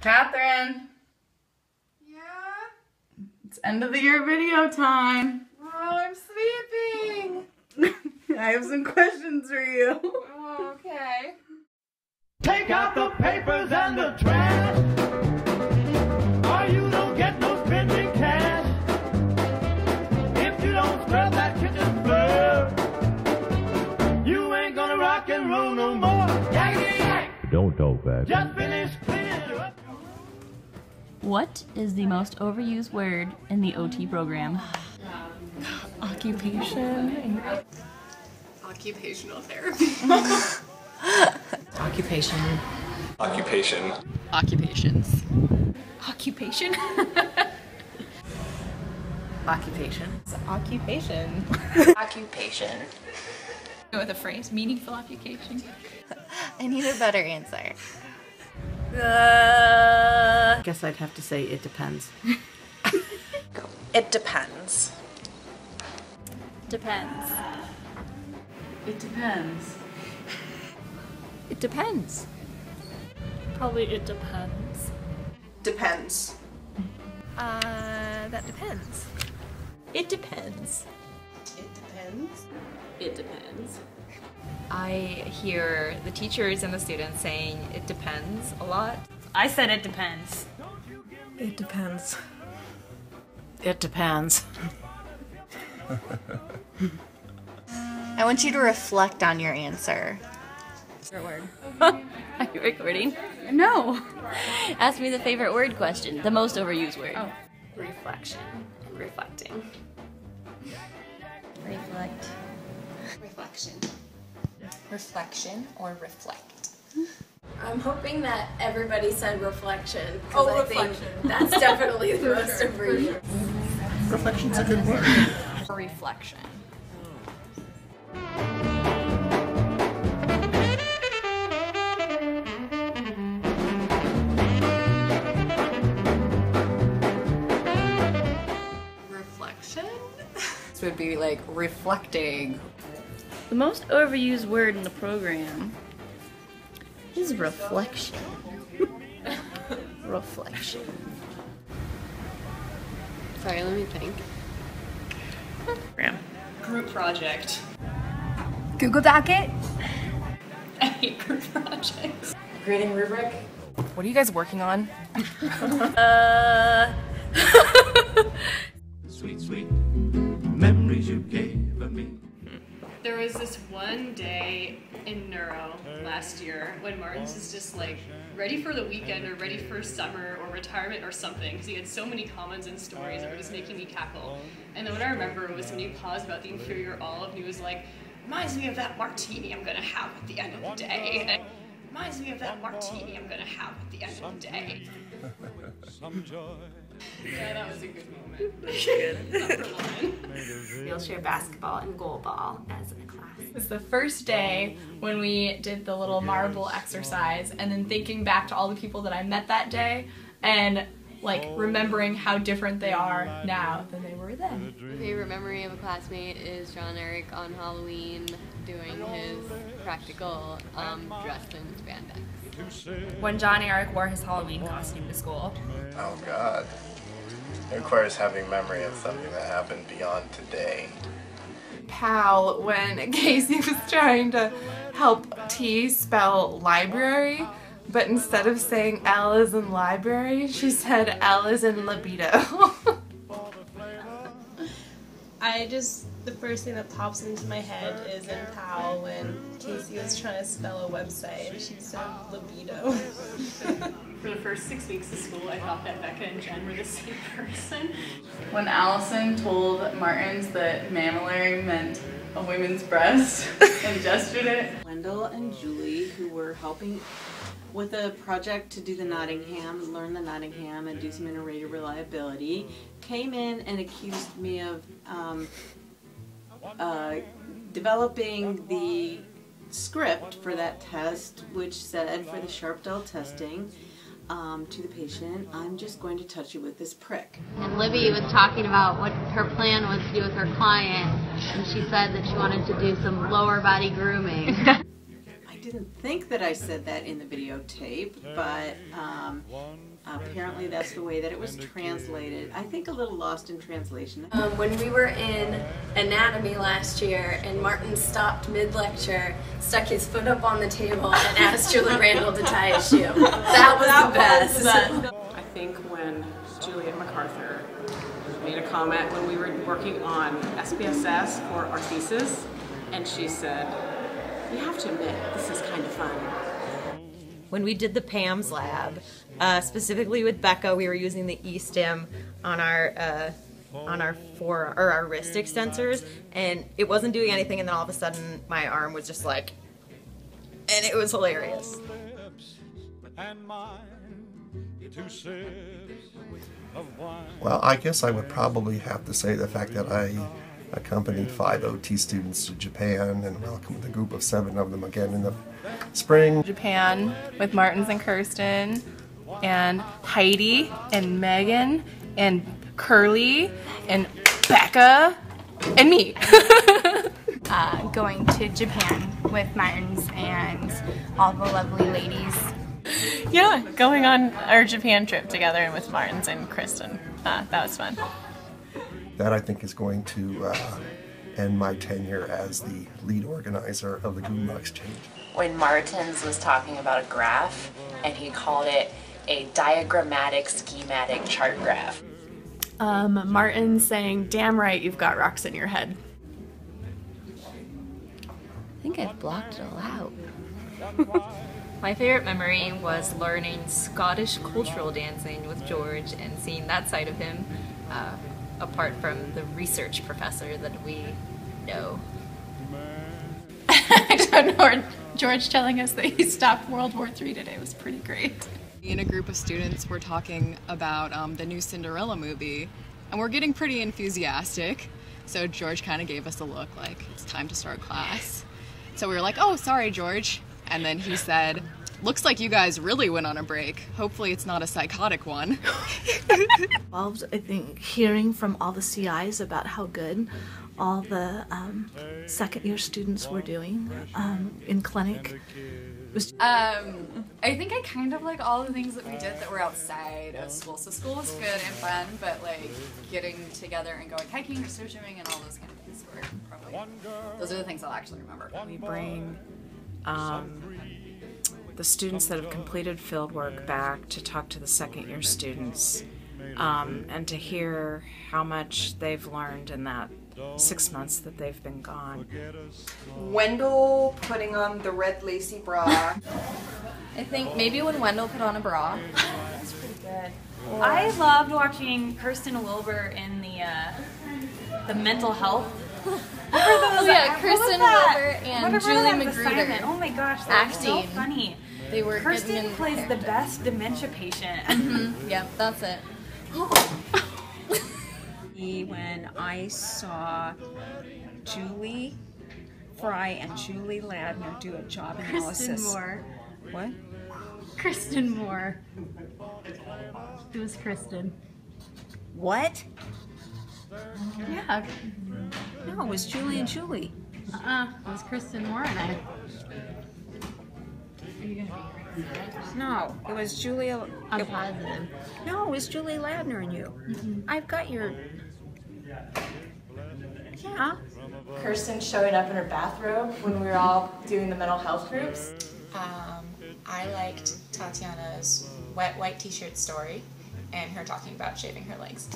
Catherine! Yeah? It's end of the year video time. Oh, I'm sleeping. I have some questions for you. Oh, okay. Take out the papers and the trash, or you don't get no spending cash. If you don't scrub that kitchen floor, you ain't gonna rock and roll no more. Yakety yak! Don't talk back. Just finish cleaning it up. What is the most overused word in the OT program? Occupation. Occupational therapy. Occupation. Occupation. Occupations. Occupation? Occupation. Occupation. Occupation. Go with a phrase, meaningful occupation. I need a better answer. I guess I'd have to say it depends. It depends. Depends. It depends. It depends. Probably it depends. Depends. That depends. It depends. It depends. It depends. I hear the teachers and the students saying it depends a lot. I said it depends. It depends. It depends. I want you to reflect on your answer. Favorite word. Are you recording? No. Ask me the favorite word question. The most overused word. Oh. Reflection. Reflecting. Reflect. Reflection. Reflection or reflect. I'm hoping that everybody said reflection. Oh, I reflection. think that's definitely the most overused. Reflection's a good word. Reflection. Reflection? This would be like reflecting. The most overused word in the program is reflection. Reflection. Sorry, let me think. Group project. Google Docket. I hate group projects. Grading rubric. What are you guys working on? Sweet, sweet memories you gave me. There was this one day in neuro last year when Martin's is just like ready for the weekend or ready for summer or retirement or something because he had so many comments and stories that were just making me cackle. And then what I remember was when he paused about the inferior olive and he was like, reminds me of that martini I'm gonna have at the end of the day. And reminds me of that martini I'm gonna have at the end of the day. Yeah, that was a good moment. Not for long. Wheelchair basketball and goalball as a class. It was the first day when we did the little marble exercise, and then thinking back to all the people that I met that day and like remembering how different they are now than they were then. My favorite memory of a classmate is John Eric on Halloween doing his practical dressed in spandex. When John Eric wore his Halloween costume to school. Oh God. It requires having memory of something that happened beyond today. Pal when Casey was trying to help T spell library, but instead of saying L as in library, she said L as in libido. The first thing that pops into my head is in PAL when Casey was trying to spell a website and she said libido. For the first 6 weeks of school, I thought that Becca and Jen were the same person. When Allison told Martins that mammillary meant a woman's breast and gestured it. Wendell and Julie, who were helping with a project to do the Nottingham, learn the Nottingham and do some interrated reliability, came in and accused me of developing the script for that test, which said for the Sharpdale testing to the patient, I'm just going to touch you with this prick. And Libby was talking about what her plan was to do with her client, and she said that she wanted to do some lower body grooming. I didn't think that I said that in the videotape, but apparently that's the way that it was translated. I think a little lost in translation. When we were in anatomy last year and Martin stopped mid-lecture, stuck his foot up on the table and asked Julie Randall to tie his shoe. That was the best. I think when Juliet MacArthur made a comment when we were working on SPSS for our thesis, and she said, "You have to admit, this is kind of fun." When we did the PAMS lab, specifically with Becca, we were using the eStim on our our wrist extensors, and it wasn't doing anything, and then all of a sudden my arm was just like, and it was hilarious. Well, I guess I would probably have to say the fact that I accompanied 5 OT students to Japan and welcomed a group of 7 of them again in the spring. Japan with Martins and Kirsten and Heidi and Megan and Curly and Becca and me. Going to Japan with Martins and all the lovely ladies. Yeah, going on our Japan trip together with Martins and Kristen. That was fun. That I think is going to end my tenure as the lead organizer of the Google Exchange. When Martins was talking about a graph, and he called it a diagrammatic schematic chart graph. Martin saying, "Damn right, you've got rocks in your head." I think I've blocked it all out. My favorite memory was learning Scottish cultural dancing with George and seeing that side of him, apart from the research professor that we know. I don't know, George telling us that he stopped World War III today was pretty great. In a group of students, we're talking about the new Cinderella movie, and we're getting pretty enthusiastic. So George kind of gave us a look like, it's time to start class. So we were like, oh, sorry, George. And then he said, looks like you guys really went on a break. Hopefully it's not a psychotic one. I think hearing from all the CIs about how good all the second year students were doing in clinic. I think I kind of like all the things that we did that were outside of school. So school was good and fun, but like getting together and going hiking or snowshoeing and all those kind of things were probably, those are the things I'll actually remember. We bring the students that have completed field work back to talk to the second year students and to hear how much they've learned in that 6 months that they've been gone. Wendell putting on the red lacy bra. I think maybe when Wendell put on a bra. That's pretty good. I loved watching Kirsten Wilbur in the mental health. Oh yeah, Kirsten Wilbur and Julie Magruder. Oh my gosh, that was so acting. funny. They were Kirsten plays the best dementia patient. Yep, that's it. When I saw Julie Fry and Julie Ladner do a job analysis. Kristen Moore. What? Kristen Moore. It was Kristen. What? Yeah. No, it was Julie and Julie. It was Kristen Moore and I. Are you gonna be right? No, it was Julia. I'm positive. No, it was Julie Ladner and you. I've got your. Yeah. Kirsten showing up in her bathrobe when we were all doing the mental health groups. I liked Tatiana's wet white t-shirt story and her talking about shaving her legs.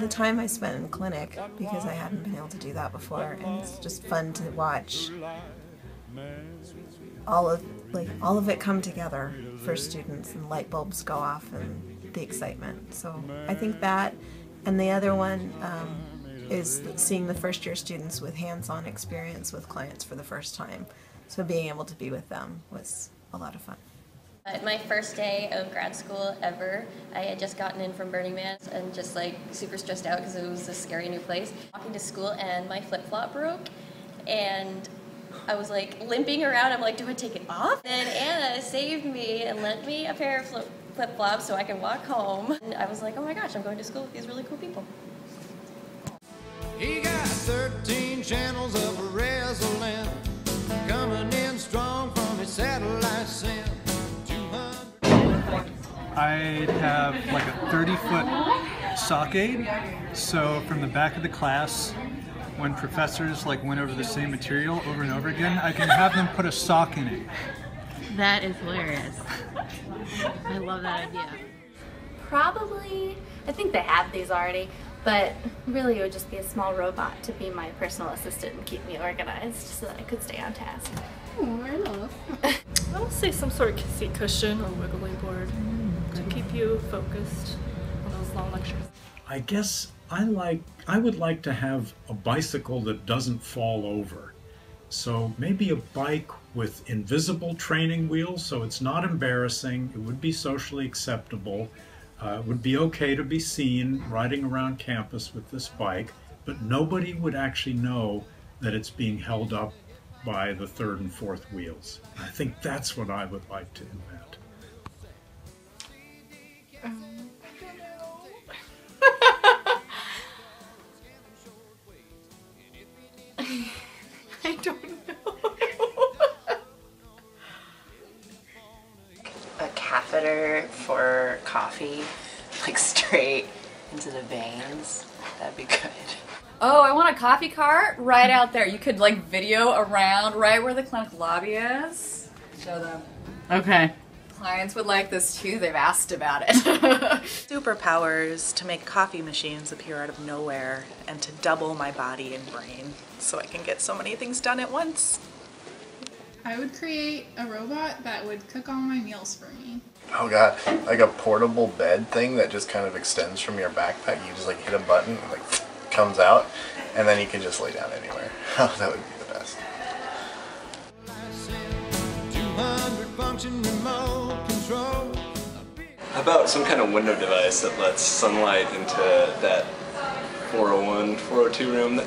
The time I spent in clinic, because I hadn't been able to do that before, and it's just fun to watch all of it come together for students and light bulbs go off and the excitement. So I think that, and the other one is seeing the first year students with hands-on experience with clients for the first time. So being able to be with them was a lot of fun. My first day of grad school ever, I had just gotten in from Burning Man and just like super stressed out because it was a scary new place. Walking to school and my flip-flop broke and I was like limping around. I'm like, do I take it off? Then Anna saved me and lent me a pair of flip-flops so I can walk home. And I was like, oh my gosh, I'm going to school with these really cool people. He got 13 channels of wrestling coming in strong from his I'd have like a 30-foot sockade, so from the back of the class, when professors like went over the same material over and over again, I can have them put a sock in it. That is hilarious. I love that idea. Probably, I think they have these already, but really it would just be a small robot to be my personal assistant and keep me organized so that I could stay on task. Oh, I love. I would say some sort of seat cushion or wiggly board to keep you focused on those long lectures. I guess I would like to have a bicycle that doesn't fall over. So maybe a bike with invisible training wheels, so it's not embarrassing, it would be socially acceptable, it would be okay to be seen riding around campus with this bike, but nobody would actually know that it's being held up by the third and fourth wheels. I think that's what I would like to invent. I don't know. A catheter for coffee, like straight into the veins. That'd be good. Oh, I want a coffee cart right out there. You could like video around right where the clinic lobby is. Show them. Okay. Clients would like this too. They've asked about it. Superpowers to make coffee machines appear out of nowhere and to double my body and brain so I can get so many things done at once. I would create a robot that would cook all my meals for me. Oh god, like a portable bed thing that just kind of extends from your backpack. You just like hit a button and like comes out, and then you can just lay down anywhere. Oh, that would be the best. How about some kind of window device that lets sunlight into that 401, 402 room?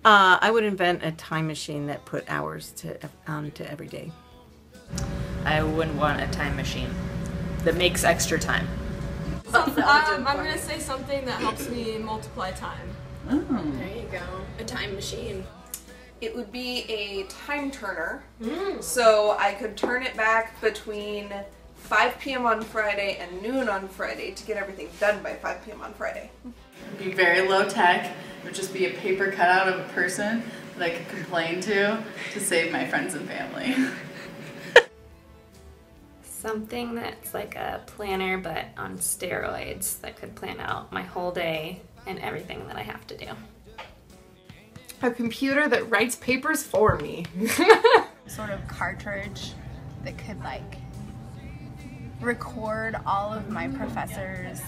I would invent a time machine that put hours to every day. I wouldn't want a time machine that makes extra time. I'm going to say something that helps me multiply time. Oh. There you go. A time machine. It would be a time turner, so I could turn it back between 5 p.m. on Friday and noon on Friday to get everything done by 5 p.m. on Friday. It'd be very low tech. It would just be a paper cutout of a person that I could complain to save my friends and family. Something that's like a planner but on steroids that could plan out my whole day and everything that I have to do. A computer that writes papers for me. Sort of cartridge that could like record all of my professors'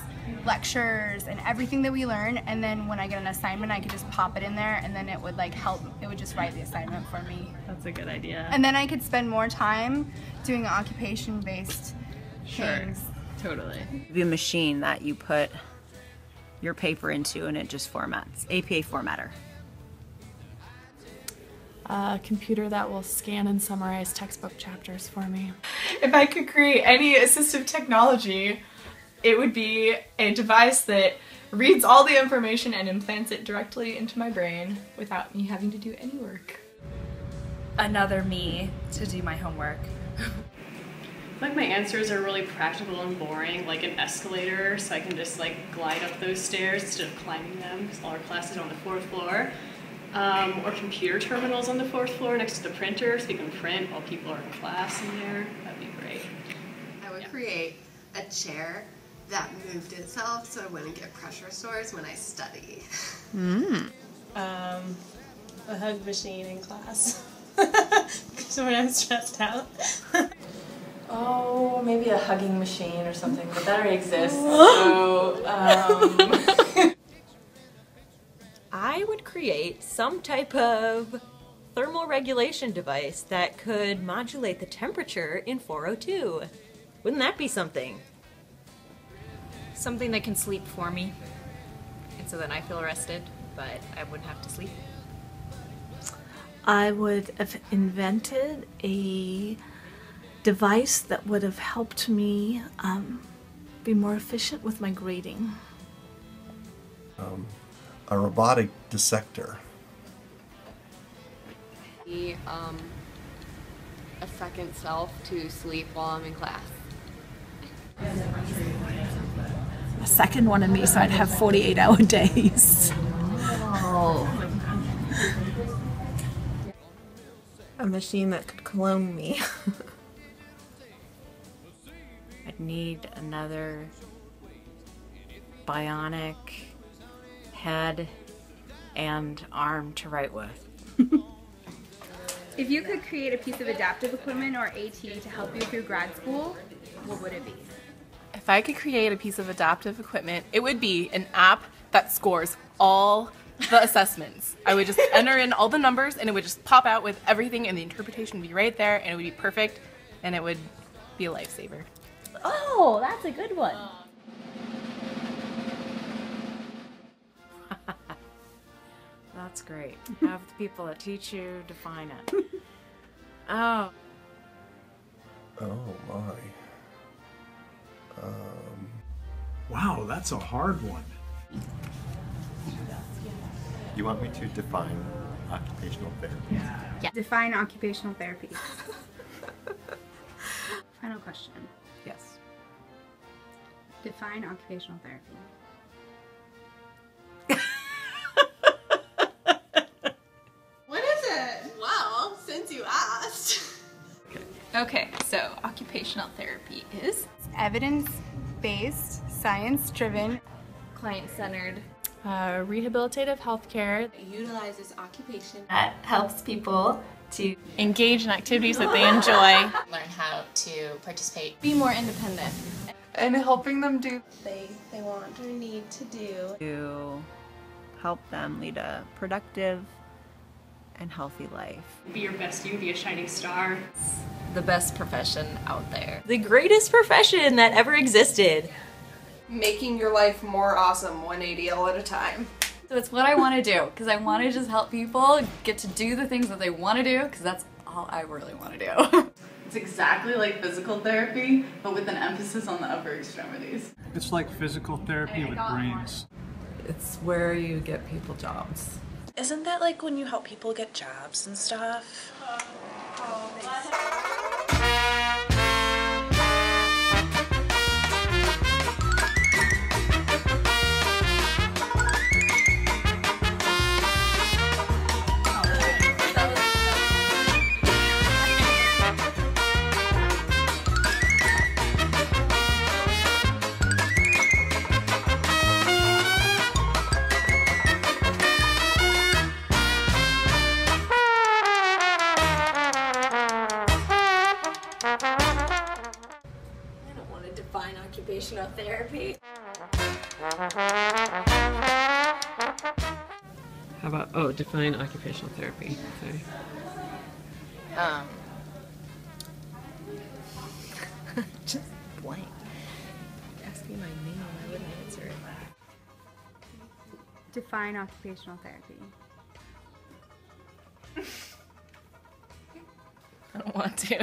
lectures and everything that we learn, and then when I get an assignment I could just pop it in there and then it would like help, it would just write the assignment for me. That's a good idea. And then I could spend more time doing occupation-based things. Totally. Be a machine that you put your paper into and it just formats. APA formatter. A computer that will scan and summarize textbook chapters for me. If I could create any assistive technology, it would be a device that reads all the information and implants it directly into my brain without me having to do any work. Another me to do my homework. Like my answers are really practical and boring, like an escalator, so I can just like glide up those stairs instead of climbing them, because all our classes are on the 4th floor. Or computer terminals on the 4th floor next to the printer, so you can print while people are in class in there. That'd be great. I would create a chair that moved itself so I wouldn't get pressure sores when I study. A hug machine in class. So when I'm stressed out. Oh, maybe a hugging machine or something, but that already exists. So, I would create some type of thermal regulation device that could modulate the temperature in 402. Wouldn't that be something? Something that can sleep for me. And so then I feel rested, but I wouldn't have to sleep. I would have invented a device that would have helped me be more efficient with my grading. A robotic dissector. a second self to sleep while I'm in class. A second one of me, so I'd have 48-hour days. A machine that could clone me. I'd need another bionic head and arm to write with. If you could create a piece of adaptive equipment or AT to help you through grad school, what would it be? If I could create a piece of adaptive equipment, it would be an app that scores all the assessments. I would just enter in all the numbers and it would just pop out with everything and the interpretation would be right there and it would be perfect and it would be a lifesaver. Oh, that's a good one. That's great. Have the people that teach you define it. Oh. Oh my. Wow, that's a hard one. You want me to define occupational therapy? Yeah. Define occupational therapy. Final question. Yes. Define occupational therapy. What is it? Well, since you asked. Okay, so occupational therapy is Evidence-based, science-driven, client-centered, rehabilitative healthcare. It utilizes occupation that helps people to engage in activities that they enjoy, learn how to participate, be more independent, and helping them do they want or need to do to help them lead a productive and healthy life. Be your best you, be a shining star. The best profession out there. The greatest profession that ever existed. Making your life more awesome 180L at a time. So it's what I want to do, because I want to just help people get to do the things that they want to do, because that's all I really want to do. It's exactly like physical therapy, but with an emphasis on the upper extremities. It's like physical therapy with brains. It's where you get people jobs. Isn't that like when you help people get jobs and stuff? Occupational therapy. How about, define occupational therapy. Sorry. Just blank. Ask me my name, I wouldn't answer it. Define occupational therapy. I don't want to.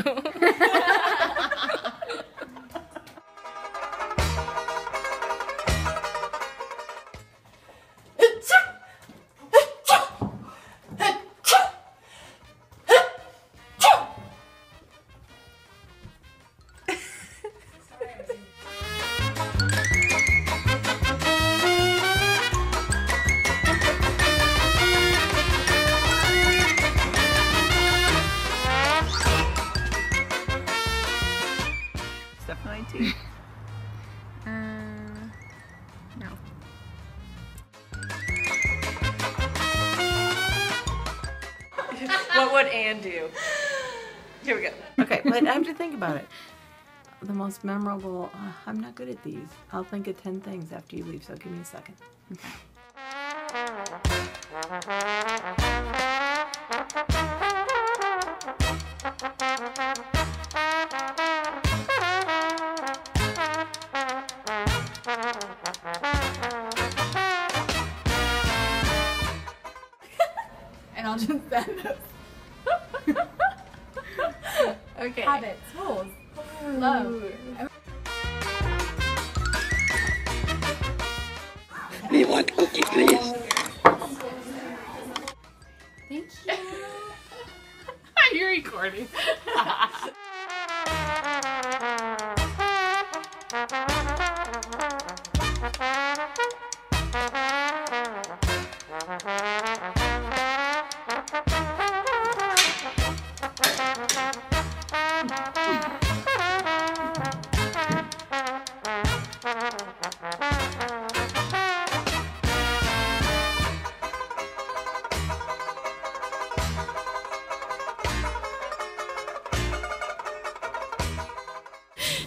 Definitely no. What would Anne do? Here we go. Okay, but I have to think about it. The most memorable, I'm not good at these. I'll think of 10 things after you leave, so give me a second. Okay. And I'll just send this. Okay. Habits, rules, love. We want cookie, please. Thank you. You're you recording?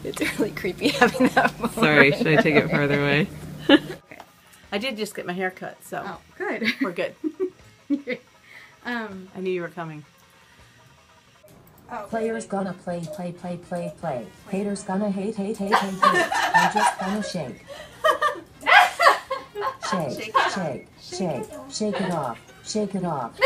It's really creepy having that moment. Sorry, should I take it farther away? I did just get my hair cut, so Oh, good. we're good. Um, I knew you were coming. Players gonna play. Haters gonna hate. I'm just gonna shake. Shake it off.